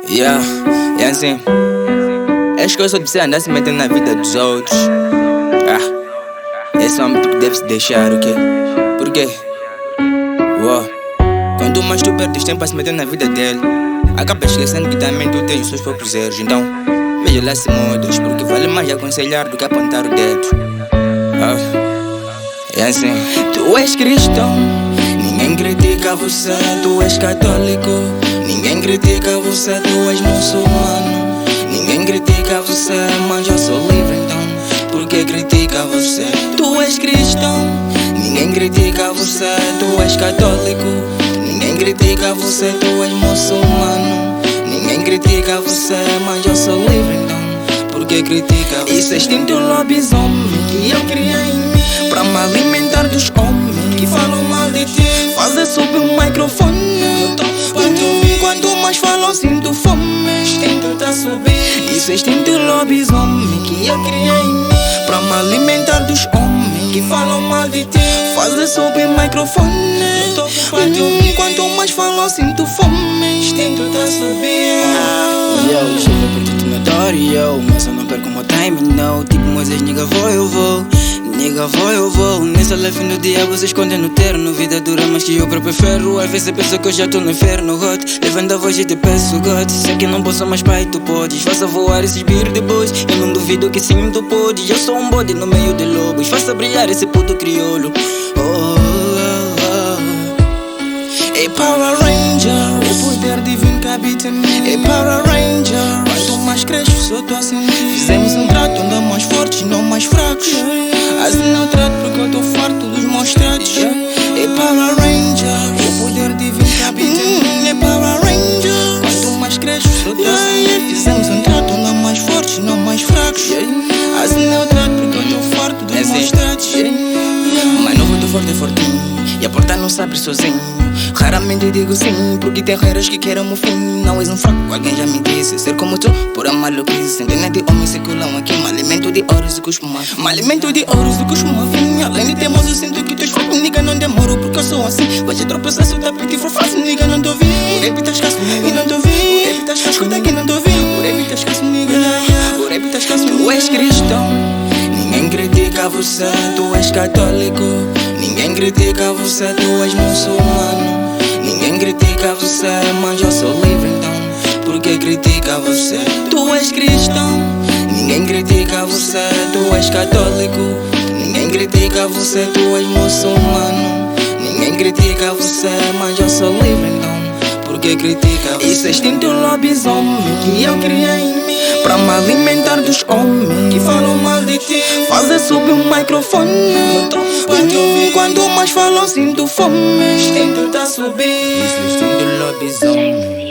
Yeah, é assim. As coisas só de você andar se metendo na vida dos outros. Esse é um homem que deve se deixar, o quê? Por quê? Uou. Quanto mais tu perdes tempo a se meter na vida dele, acaba esquecendo que também tu tens os seus próprios erros. Então, veja lá se mudas, porque vale mais aconselhar do que apontar o dedo. É assim. Tu és cristão, ninguém critica você. Tu és católico, ninguém critica você. Tu és muçulmano, ninguém critica você. Mas eu sou livre, então por que critica você? Tu és cristão, ninguém critica você. Tu és católico, ninguém critica você. Tu és muçulmano, ninguém critica você. Mas eu sou livre, então por que critica você? Isso é instinto lobisomem que eu criei em mim, pra me alimentar dos homens que falam mal de ti. Fazer subir o microfone, quanto mais falam sinto fome. Instinto tá subindo. Isso é instinto lobisomem que eu criei em mim, pra me alimentar dos homens que falam mal de ti. Fazer subir o microfone, quanto mais falam sinto fome. Instinto tá subindo. Yo, chego perto do notório, mas eu não perco meu timing, não. Tipo Moisés, nigga, eu vou. Nigga, eu vou. Nessa life no diabo se esconde no terno. Vida dura, mas que eu próprio ferro. Às vezes penso que eu já tô no inferno, God. Levando a voz e te peço, God. Sei que não posso, mas pai, tu podes. Faça voar esse espírito de bois. Eu não duvido que sim, tu podes. Eu sou um bode no meio de lobos. Faça brilhar esse puto crioulo. Ei, Power Ranger, o poder divino que habita em mim. Ei, Power Ranger, quanto mais cresço, só tô a sentir. Fizemos um trato, andamos mais fortes, não mais fracos. Assim não trato porque eu tô farto dos maus tratos. Ei, Power Ranger, o poder divino que habita em mim. Ei, Power Ranger, quanto mais cresço, só tô a sentir. Fizemos um trato, andamos mais fortes, não mais fracos. Assim não trato porque eu tô farto dos maus tratos. Mas novo do forte é fortinho, e a porta não se abre sozinho. Raramente digo sim, porque tem regras que querem o fim. Não és um fraco, alguém já me disse. Ser como tu, por amar maluquice. Centenas de homens circulam aqui. Me alimento de ouros e cuspo uma. Me alimento de ouros e cuspo uma fim. Além de teimoso, eu sinto que tu és fraco. Nigga, não demoro porque eu sou assim. Vai te tropeçar se eu tapete for fácil. Nigga, não te ouvi. O rap tá escasso e não te ouvi. O rap tá escasso, escuta que não te ouvi. O rap tá escasso, nigga. O rap tá escasso. Tu és cristão, ninguém critica você. Tu és católico, ninguém critica você. Tu és muçulmano, ninguém critica você. Mas eu sou livre, então por que critica você? Tu és cristão, ninguém critica você. Tu és católico, ninguém critica você. Tu és muçulmano, ninguém critica você. Mas eu sou livre, então por que critica você? Isso é instinto lobisomem que eu criei em mim, pra me alimentar dos homens que falam mal de ti. Fazer subir o microfone, quanto mais falam sinto fome. Instinto tá subindo. Isso é instinto lobisomem.